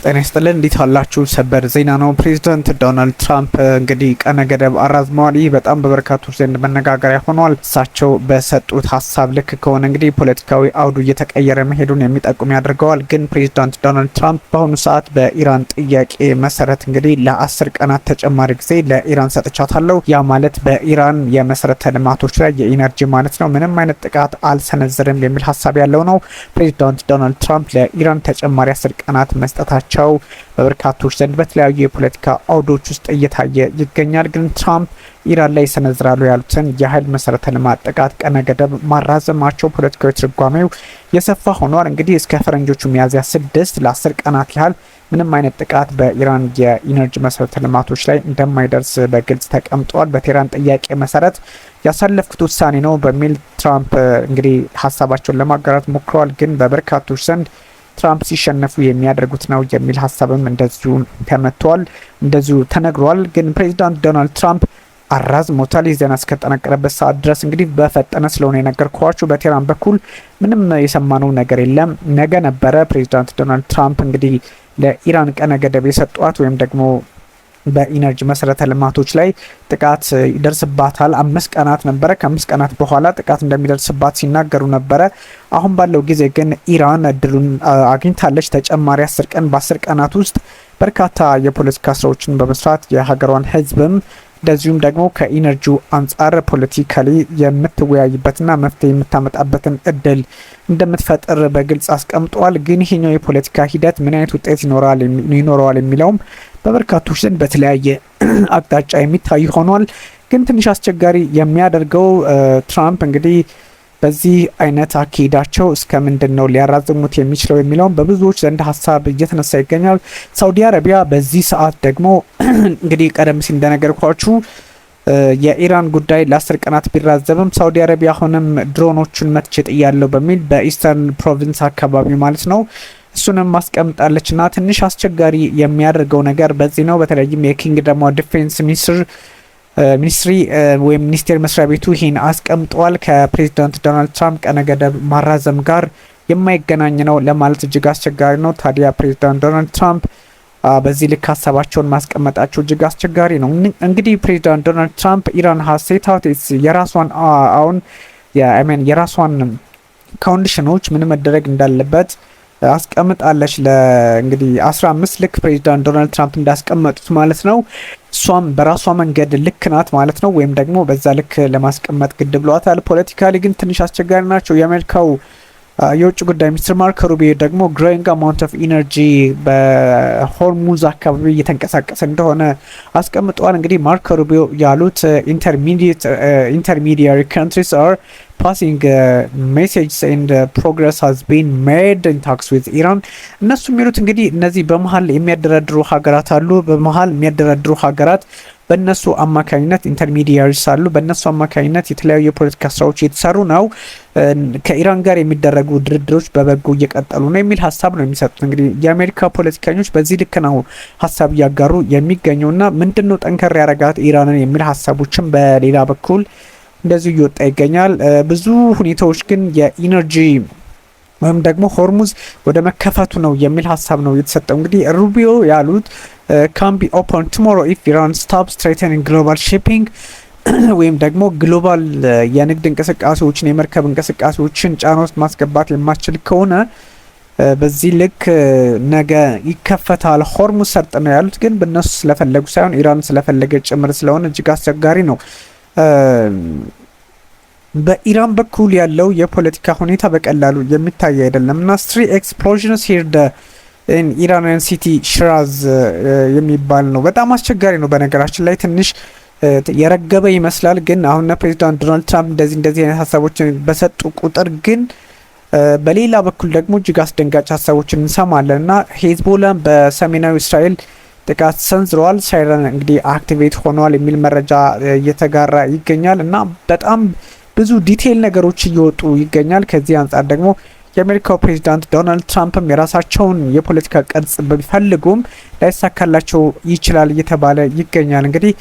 ጤና ይስጥልን እንዴት አላችሁ? ሰበር ዜና ነው። ፕሬዚዳንት ዶናልድ ትራምፕ እንግዲህ ቀነ ገደብ አራዝመዋል። ይህ በጣም በበርካቶች ዘንድ መነጋገሪያ ሆኗል። እሳቸው በሰጡት ሀሳብ ልክ ከሆነ እንግዲህ ፖለቲካዊ አውዱ እየተቀየረ መሄዱን የሚጠቁም ያደርገዋል። ግን ፕሬዚዳንት ዶናልድ ትራምፕ በአሁኑ ሰዓት በኢራን ጥያቄ መሰረት እንግዲህ ለ10 ቀናት ተጨማሪ ጊዜ ለኢራን ሰጥቻታለሁ። ያ ማለት በኢራን የመሰረተ ልማቶች ላይ የኢነርጂ ማለት ነው ምንም አይነት ጥቃት አልሰነዝርም የሚል ሀሳብ ያለው ነው። ፕሬዚዳንት ዶናልድ ትራምፕ ለኢራን ተጨማሪ 10 ቀናት መስጠታቸው በበርካቶች ዘንድ በተለያዩ የፖለቲካ አውዶች ውስጥ እየታየ ይገኛል። ግን ትራምፕ ኢራን ላይ ይሰነዝራሉ ያሉትን የኃይል መሰረተ ልማት ጥቃት ቀነ ገደብ ማራዘማቸው ፖለቲካዊ ትርጓሜው የሰፋ ሆኗል። እንግዲህ እስከ ፈረንጆቹ ሚያዝያ 6 ለ10 ቀናት ያህል ምንም አይነት ጥቃት በኢራን የኢነርጂ መሰረተ ልማቶች ላይ እንደማይደርስ በግልጽ ተቀምጧል። በቴህራን ጥያቄ መሰረት ያሳለፍኩት ውሳኔ ነው በሚል ትራምፕ እንግዲህ ሀሳባቸውን ለማጋራት ሞክረዋል። ግን በበርካቶች ዘንድ ትራምፕ ሲሸነፉ የሚያደርጉት ነው የሚል ሀሳብም እንደዚሁ ተመቷል፣ እንደዚሁ ተነግሯል። ግን ፕሬዚዳንት ዶናልድ ትራምፕ አራዝሞታል። ይህ ዜና እስከተጠናቀረበት ሰዓት ድረስ እንግዲህ በፈጠነ ስለሆነ የነገርኳችሁ በቴህራን በኩል ምንም የሰማነው ነገር የለም። ነገ ነበረ ፕሬዚዳንት ዶናልድ ትራምፕ እንግዲህ ለኢራን ቀነ ገደብ የሰጧት ወይም ደግሞ በኢነርጂ መሰረተ ልማቶች ላይ ጥቃት ይደርስባታል 5 ቀናት ነበረ። ከ5 ቀናት በኋላ ጥቃት እንደሚደርስባት ሲናገሩ ነበረ። አሁን ባለው ጊዜ ግን ኢራን እድሉን አግኝታለች። ተጨማሪ 10 ቀን በ10 ቀናት ውስጥ በርካታ የፖለቲካ ስራዎችን በመስራት የሀገሯን ሕዝብም እንደዚሁም ደግሞ ከኢነርጂው አንጻር ፖለቲካሊ የምትወያይበትና መፍትሄ የምታመጣበትን እድል እንደምትፈጥር በግልጽ አስቀምጧል። ግን ይሄኛው የፖለቲካ ሂደት ምን አይነት ውጤት ይኖረዋል የሚለውም በበርካቶች ዘንድ በተለያየ አቅጣጫ የሚታይ ሆኗል። ግን ትንሽ አስቸጋሪ የሚያደርገው ትራምፕ እንግዲህ በዚህ አይነት አካሄዳቸው እስከ ምንድን ነው ሊያራዝሙት የሚችለው የሚለውም በብዙዎች ዘንድ ሀሳብ እየተነሳ ይገኛል። ሳውዲ አረቢያ በዚህ ሰዓት ደግሞ እንግዲህ ቀደም ሲል እንደነገርኳችሁ የኢራን ጉዳይ ለ10 ቀናት ቢራዘምም ሳውዲ አረቢያ አሁንም ድሮኖችን መትቼ ጥያለሁ በሚል በኢስተርን ፕሮቪንስ አካባቢ ማለት ነው እሱንም ማስቀምጣለች እና ትንሽ አስቸጋሪ የሚያደርገው ነገር በዚህ ነው። በተለይም የኪንግደም ዲፌንስ ሚኒስትሪ ወይም ሚኒስቴር መስሪያ ቤቱ ይህን አስቀምጠዋል። ከፕሬዚዳንት ዶናልድ ትራምፕ ቀነ ገደብ ማራዘም ጋር የማይገናኝ ነው ለማለት እጅግ አስቸጋሪ ነው። ታዲያ ፕሬዚዳንት ዶናልድ ትራምፕ በዚህ ልክ ሀሳባቸውን ማስቀመጣቸው እጅግ አስቸጋሪ ነው። እንግዲህ ፕሬዚዳንት ዶናልድ ትራምፕ ኢራን ሀሴት አውቴስ የራሷን አሁን የራሷን ኮንዲሽኖች ምን መደረግ እንዳለበት አስቀምጣለች ለእንግዲህ 15 ልክ ፕሬዚዳንት ዶናልድ ትራምፕ እንዳስቀመጡት ማለት ነው። እሷም በራሷ መንገድ ልክ ናት ማለት ነው፣ ወይም ደግሞ በዛ ልክ ለማስቀመጥ ግድ ብሏታል። ፖለቲካሊ ግን ትንሽ አስቸጋሪ ናቸው። የአሜሪካው የውጭ ጉዳይ ሚኒስትር ማርኮ ሩቢዮ ደግሞ ግሮዊንግ አማውንት ኦፍ ኢነርጂ በሆርሙዝ አካባቢ እየተንቀሳቀሰ እንደሆነ አስቀምጠዋል። እንግዲህ ማርኮ ሩቢዮ ያሉት ኢንተርሚዲያሪ ካንትሪስ አር passing messages and progress has been made in talks with Iran። እነሱ የሚሉት እንግዲህ እነዚህ በመሀል የሚያደራድሩ ሀገራት አሉ። በመሀል የሚያደራድሩ ሀገራት በእነሱ አማካኝነት ኢንተርሚዲያሪስ አሉ። በእነሱ አማካኝነት የተለያዩ የፖለቲካ ስራዎች እየተሰሩ ነው። ከኢራን ጋር የሚደረጉ ድርድሮች በበጎ እየቀጠሉ ነው የሚል ሀሳብ ነው የሚሰጡት። እንግዲህ የአሜሪካ ፖለቲከኞች በዚህ ልክ ነው ሀሳብ እያጋሩ የሚገኙና ምንድነው ጠንከር ያረጋት ኢራንን የሚል ሀሳቦችም በሌላ በኩል እንደዚሁ እየወጣ ይገኛል። ብዙ ሁኔታዎች ግን የኢነርጂ ወይም ደግሞ ሆርሙዝ ወደ መከፈቱ ነው የሚል ሀሳብ ነው የተሰጠው። እንግዲህ ሩቢዮ ያሉት ካን ቢ ኦፕን ቱሞሮ ኢፍ ኢራን ስቶፕስ ትሬተኒንግ ግሎባል ሺፒንግ ወይም ደግሞ ግሎባል የንግድ እንቅስቃሴዎችን የመርከብ እንቅስቃሴዎችን ጫና ውስጥ ማስገባት የማትችል ከሆነ በዚህ ልክ ነገ ይከፈታል ሆርሙዝ ሰርጥ ነው ያሉት። ግን በእነሱ ስለፈለጉ ሳይሆን ኢራን ስለፈለገ ጭምር ስለሆነ እጅግ አስቸጋሪ ነው። በኢራን በኩል ያለው የፖለቲካ ሁኔታ በቀላሉ የሚታይ አይደለም እና 3 explosions here in Iranian city ሽራዝ የሚባል ነው። በጣም አስቸጋሪ ነው። በነገራችን ላይ ትንሽ የረገበ ይመስላል። ግን አሁን ፕሬዚዳንት ዶናልድ ትራምፕ እንደዚህ አይነት ሀሳቦችን በሰጡ ቁጥር ግን በሌላ በኩል ደግሞ እጅግ አስደንጋጭ ሀሳቦችን እንሰማለን እና ሄዝቦላ በሰሜናዊ እስራኤል ጥቃት ሰንዝረዋል። ሳይረን እንግዲህ አክቲቬት ሆኗል የሚል መረጃ እየተጋራ ይገኛል እና በጣም ብዙ ዲቴይል ነገሮች እየወጡ ይገኛል። ከዚህ አንጻር ደግሞ የአሜሪካው ፕሬዚዳንት ዶናልድ ትራምፕም የራሳቸውን የፖለቲካ ቅርጽ ቢፈልጉም ላይሳካላቸው ይችላል እየተባለ ይገኛል። እንግዲህ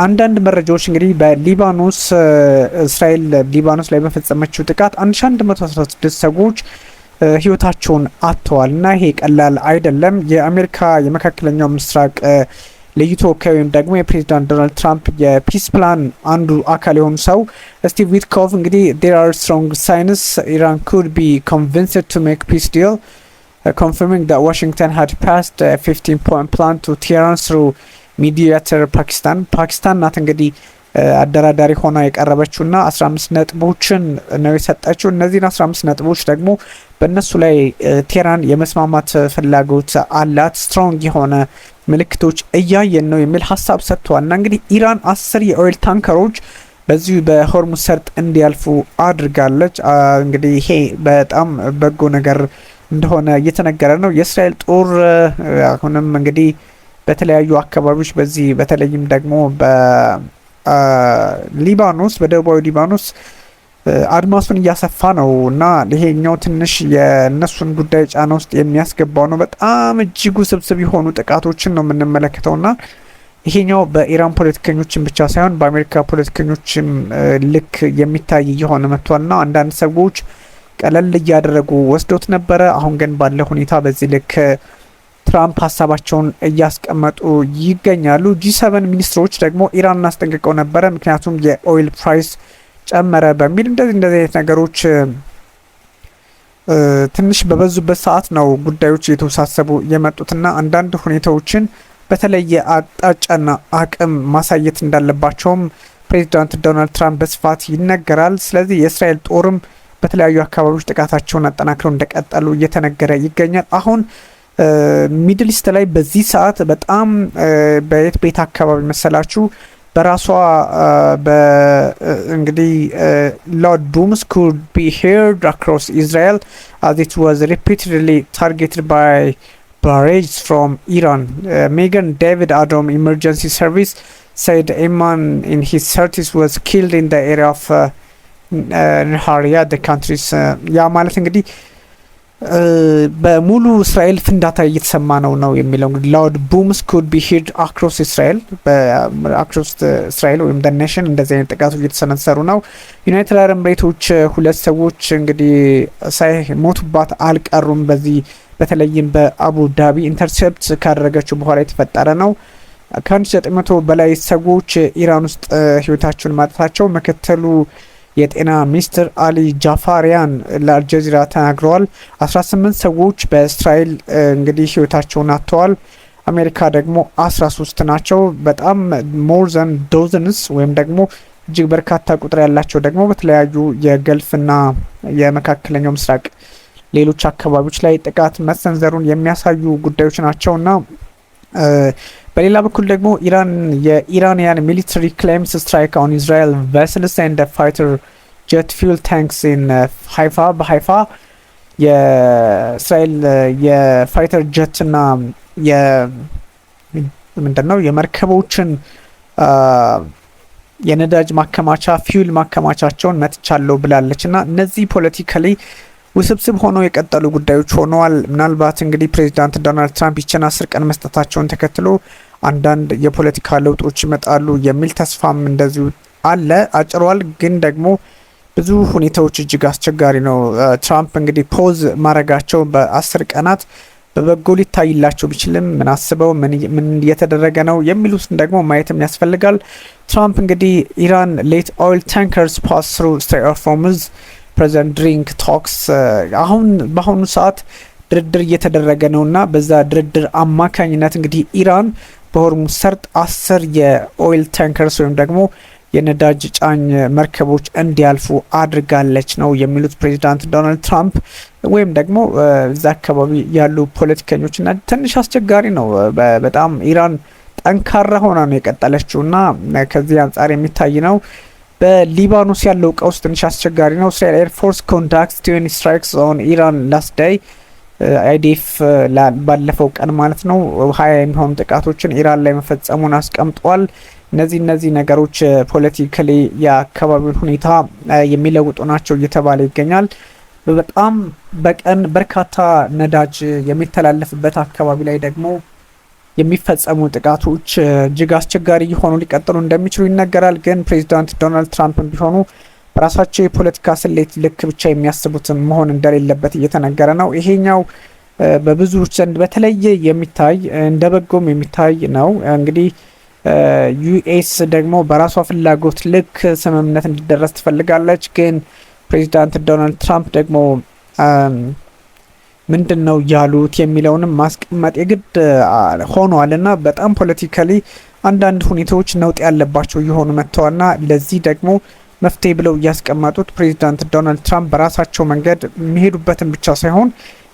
አንዳንድ መረጃዎች እንግዲህ በሊባኖስ እስራኤል ሊባኖስ ላይ በፈጸመችው ጥቃት 1116 ሰዎች ህይወታቸውን አጥተዋል እና ይሄ ቀላል አይደለም። የአሜሪካ የመካከለኛው ምስራቅ ልዩ ተወካይ ወይም ደግሞ የፕሬዚዳንት ዶናልድ ትራምፕ የፒስ ፕላን አንዱ አካል የሆኑ ሰው ስቲቭ ዊትኮፍ እንግዲህ there are strong signs Iran could be convinced to make peace deal, confirming that Washington had passed a 15-point plan to Tehran through mediator ፓኪስታን ናት እንግዲህ አደራዳሪ ሆና የቀረበችውና 15 ነጥቦችን ነው የሰጠችው። እነዚህን 15 ነጥቦች ደግሞ በእነሱ ላይ ቴህራን የመስማማት ፍላጎት አላት፣ ስትሮንግ የሆነ ምልክቶች እያየን ነው የሚል ሀሳብ ሰጥቷል። እና እንግዲህ ኢራን 10 የኦይል ታንከሮች በዚሁ በሆርሙዝ ሰርጥ እንዲያልፉ አድርጋለች። እንግዲህ ይሄ በጣም በጎ ነገር እንደሆነ እየተነገረ ነው። የእስራኤል ጦር አሁንም እንግዲህ በተለያዩ አካባቢዎች በዚህ በተለይም ደግሞ ሊባኖስ በደቡባዊ ሊባኖስ አድማሱን እያሰፋ ነው እና ይሄኛው ትንሽ የእነሱን ጉዳይ ጫና ውስጥ የሚያስገባው ነው። በጣም እጅግ ውስብስብ የሆኑ ጥቃቶችን ነው የምንመለከተው እና ይሄኛው በኢራን ፖለቲከኞችን ብቻ ሳይሆን በአሜሪካ ፖለቲከኞችም ልክ የሚታይ የሆነ መጥቷል ና አንዳንድ ሰዎች ቀለል እያደረጉ ወስዶት ነበረ። አሁን ግን ባለ ሁኔታ በዚህ ልክ ትራምፕ ሀሳባቸውን እያስቀመጡ ይገኛሉ። G7 ሚኒስትሮች ደግሞ ኢራንን አስጠንቅቀው ነበረ፣ ምክንያቱም የኦይል ፕራይስ ጨመረ በሚል እንደዚህ አይነት ነገሮች ትንሽ በበዙበት ሰዓት ነው ጉዳዮች የተወሳሰቡ የመጡትና አንዳንድ ሁኔታዎችን በተለየ አቅጣጫና አቅም ማሳየት እንዳለባቸውም ፕሬዚዳንት ዶናልድ ትራምፕ በስፋት ይነገራል። ስለዚህ የእስራኤል ጦርም በተለያዩ አካባቢዎች ጥቃታቸውን አጠናክረው እንደቀጠሉ እየተነገረ ይገኛል። አሁን ሚድል ኢስት ላይ በዚህ ሰዓት በጣም በየት ቤት አካባቢ መሰላችሁ በራሷ እንግዲህ loud booms could be heard across Israel as it was repeatedly targeted by barrages from Iran. Megan David Adom Emergency Service said a man in his 30s was killed in the area of Nahariya, the country's ያ ማለት እንግዲህ በሙሉ እስራኤል ፍንዳታ እየተሰማ ነው የሚለው እንግዲህ loud booms could be heard across Israel across Israel ወይም the nation እንደዚህ አይነት ጥቃቶች እየተሰነዘሩ ነው። ዩናይትድ አረብ ኤሚሬቶች ሁለት ሰዎች እንግዲህ ሳይሞቱባት አልቀሩም። በዚህ በተለይም በአቡ ዳቢ ኢንተርሴፕት ካደረገችው በኋላ የተፈጠረ ነው። ከ1900 በላይ ሰዎች ኢራን ውስጥ ህይወታቸውን ማጣታቸው ምክትሉ የጤና ሚኒስትር አሊ ጃፋሪያን ለአልጀዚራ ተናግረዋል። 18 ሰዎች በእስራኤል እንግዲህ ህይወታቸውን አጥተዋል። አሜሪካ ደግሞ 13 ናቸው። በጣም ሞር ዘን ዶዝንስ ወይም ደግሞ እጅግ በርካታ ቁጥር ያላቸው ደግሞ በተለያዩ የገልፍና የመካከለኛው ምስራቅ ሌሎች አካባቢዎች ላይ ጥቃት መሰንዘሩን የሚያሳዩ ጉዳዮች ናቸውና በሌላ በኩል ደግሞ የኢራንያን ሚሊተሪ ክሌምስ ስትራይክ ኦን ኢዝራኤል ቬስልስ ኤንድ ፋይተር ጀት ፊውል ታንክስ ኢን ሃይፋ በሃይፋ የእስራኤል የፋይተር ጀትና ምንድነው የመርከቦችን የነዳጅ ማከማቻ ፊውል ማከማቻቸውን መትቻለሁ ብላለች እና እነዚህ ፖለቲካሊ ውስብስብ ሆነው የቀጠሉ ጉዳዮች ሆነዋል። ምናልባት እንግዲህ ፕሬዚዳንት ዶናልድ ትራምፕ ይችን 10 ቀን መስጠታቸውን ተከትሎ አንዳንድ የፖለቲካ ለውጦች ይመጣሉ የሚል ተስፋም እንደዚሁ አለ። አጭሯል ግን ደግሞ ብዙ ሁኔታዎች እጅግ አስቸጋሪ ነው። ትራምፕ እንግዲህ ፖዝ ማድረጋቸው በ10 ቀናት በበጎ ሊታይላቸው ቢችልም ምን አስበው ምን እየተደረገ ነው የሚሉትን ደግሞ ማየትም ያስፈልጋል። ትራምፕ እንግዲህ ኢራን ሌት ኦይል ታንከርስ ፓስ ትሩ ስትሬት ኦፍ ሆርሙዝ ፕሬዘንት ድሪንክ ቶክስ አሁን በአሁኑ ሰዓት ድርድር እየተደረገ ነውና በዛ ድርድር አማካኝነት እንግዲህ ኢራን በሆርሙዝ ሰርጥ 10 የኦይል ታንከርስ ወይም ደግሞ የነዳጅ ጫኝ መርከቦች እንዲያልፉ አድርጋለች ነው የሚሉት ፕሬዚዳንት ዶናልድ ትራምፕ። ወይም ደግሞ እዛ አካባቢ ያሉ ፖለቲከኞችና ትንሽ አስቸጋሪ ነው። በጣም ኢራን ጠንካራ ሆና ነው የቀጠለችውና ከዚህ አንጻር የሚታይ ነው። በሊባኖስ ያለው ቀውስ ትንሽ አስቸጋሪ ነው። እስራኤል ኤር ፎርስ ኮንዳክትስ 20 ስትራይክስ ኦን ኢራን ላስት ዴይ አይዲኤፍ ባለፈው ቀን ማለት ነው 20 የሚሆኑ ጥቃቶችን ኢራን ላይ መፈጸሙን አስቀምጧል። እነዚህ ነገሮች ፖለቲካሊ የአካባቢውን ሁኔታ የሚለውጡ ናቸው እየተባለ ይገኛል። በጣም በቀን በርካታ ነዳጅ የሚተላለፍበት አካባቢ ላይ ደግሞ የሚፈጸሙ ጥቃቶች እጅግ አስቸጋሪ የሆኑ ሊቀጥሉ እንደሚችሉ ይነገራል። ግን ፕሬዚዳንት ዶናልድ ትራምፕ ቢሆኑ በራሳቸው የፖለቲካ ስሌት ልክ ብቻ የሚያስቡት መሆን እንደሌለበት እየተነገረ ነው። ይሄኛው በብዙዎች ዘንድ በተለየ የሚታይ እንደ በጎም የሚታይ ነው። እንግዲህ ዩኤስ ደግሞ በራሷ ፍላጎት ልክ ስምምነት እንዲደረስ ትፈልጋለች። ግን ፕሬዚዳንት ዶናልድ ትራምፕ ደግሞ ምንድን ነው ያሉት የሚለውንም ማስቀመጥ የግድ ሆኗል እና በጣም ፖለቲካሊ አንዳንድ ሁኔታዎች ነውጥ ያለባቸው እየሆኑ መጥተዋልና ለዚህ ደግሞ መፍትሄ ብለው እያስቀመጡት ፕሬዚዳንት ዶናልድ ትራምፕ በራሳቸው መንገድ የሚሄዱበትን ብቻ ሳይሆን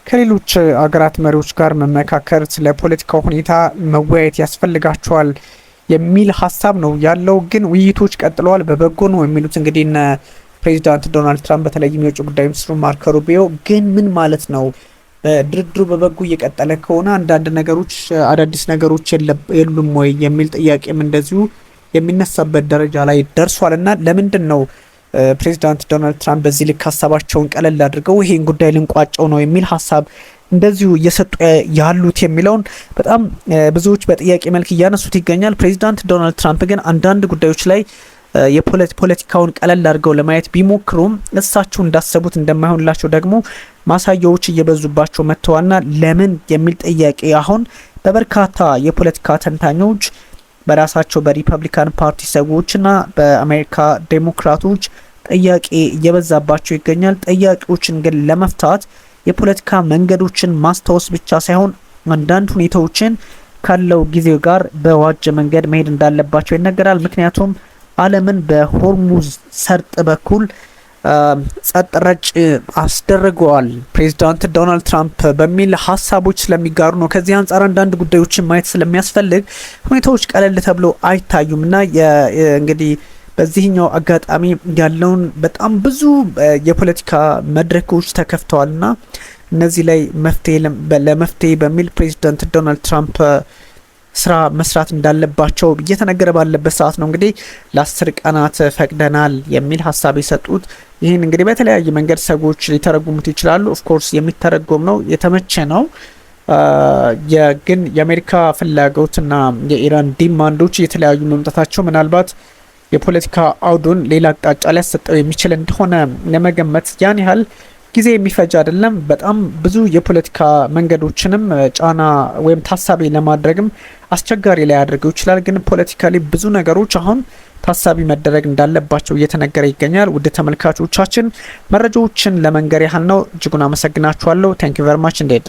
ከሌሎች አገራት መሪዎች ጋር መመካከር፣ ስለ ፖለቲካው ሁኔታ መወያየት ያስፈልጋቸዋል የሚል ሀሳብ ነው ያለው። ግን ውይይቶች ቀጥለዋል። በበጎ ነው የሚሉት እንግዲህ እነ ፕሬዚዳንት ዶናልድ ትራምፕ በተለይም የውጭ ጉዳይ ሚኒስትሩ ማርኮ ሩቢዮ ግን ምን ማለት ነው ድርድሩ በበጎ እየቀጠለ ከሆነ አንዳንድ ነገሮች አዳዲስ ነገሮች የሉም ወይ የሚል ጥያቄም እንደዚሁ የሚነሳበት ደረጃ ላይ ደርሷል እና ለምንድን ነው ፕሬዚዳንት ዶናልድ ትራምፕ በዚህ ልክ ሀሳባቸውን ቀለል አድርገው ይሄን ጉዳይ ልንቋጨው ነው የሚል ሀሳብ እንደዚሁ እየሰጡ ያሉት የሚለውን በጣም ብዙዎች በጥያቄ መልክ እያነሱት ይገኛል። ፕሬዚዳንት ዶናልድ ትራምፕ ግን አንዳንድ ጉዳዮች ላይ የፖለቲካውን ቀለል አድርገው ለማየት ቢሞክሩም እሳቸው እንዳሰቡት እንደማይሆንላቸው ደግሞ ማሳያዎች እየበዙባቸው መጥተዋልና ለምን የሚል ጥያቄ አሁን በበርካታ የፖለቲካ ተንታኞች በራሳቸው በሪፐብሊካን ፓርቲ ሰዎችና በአሜሪካ ዴሞክራቶች ጥያቄ እየበዛባቸው ይገኛል። ጥያቄዎችን ግን ለመፍታት የፖለቲካ መንገዶችን ማስታወስ ብቻ ሳይሆን አንዳንድ ሁኔታዎችን ካለው ጊዜ ጋር በዋጀ መንገድ መሄድ እንዳለባቸው ይነገራል። ምክንያቱም ዓለምን በሆርሙዝ ሰርጥ በኩል ጸጥ ረጭ አስደርገዋል ፕሬዚዳንት ዶናልድ ትራምፕ በሚል ሀሳቦች ስለሚጋሩ ነው። ከዚህ አንጻር አንዳንድ ጉዳዮችን ማየት ስለሚያስፈልግ ሁኔታዎች ቀለል ተብሎ አይታዩም እና እንግዲህ በዚህኛው አጋጣሚ ያለውን በጣም ብዙ የፖለቲካ መድረኮች ተከፍተዋል እና እነዚህ ላይ ለመፍትሄ በሚል ፕሬዚዳንት ዶናልድ ትራምፕ ስራ መስራት እንዳለባቸው እየተነገረ ባለበት ሰዓት ነው እንግዲህ ለ10 ቀናት ፈቅደናል የሚል ሀሳብ የሰጡት። ይህን እንግዲህ በተለያየ መንገድ ሰዎች ሊተረጉሙት ይችላሉ። ኦፍኮርስ የሚተረጎም ነው፣ የተመቸ ነው። ግን የአሜሪካ ፍላጎትና የኢራን ዲማንዶች የተለያዩ መምጣታቸው ምናልባት የፖለቲካ አውዱን ሌላ አቅጣጫ ሊያሰጠው የሚችል እንደሆነ ለመገመት ያን ያህል ጊዜ የሚፈጅ አይደለም። በጣም ብዙ የፖለቲካ መንገዶችንም ጫና ወይም ታሳቢ ለማድረግም አስቸጋሪ ላይ ያደርገው ይችላል። ግን ፖለቲካሊ ብዙ ነገሮች አሁን ታሳቢ መደረግ እንዳለባቸው እየተነገረ ይገኛል። ውድ ተመልካቾቻችን መረጃዎችን ለመንገር ያህል ነው። እጅጉን አመሰግናችኋለሁ። ታንክ ዩ ቨሪ ማች። እንዴት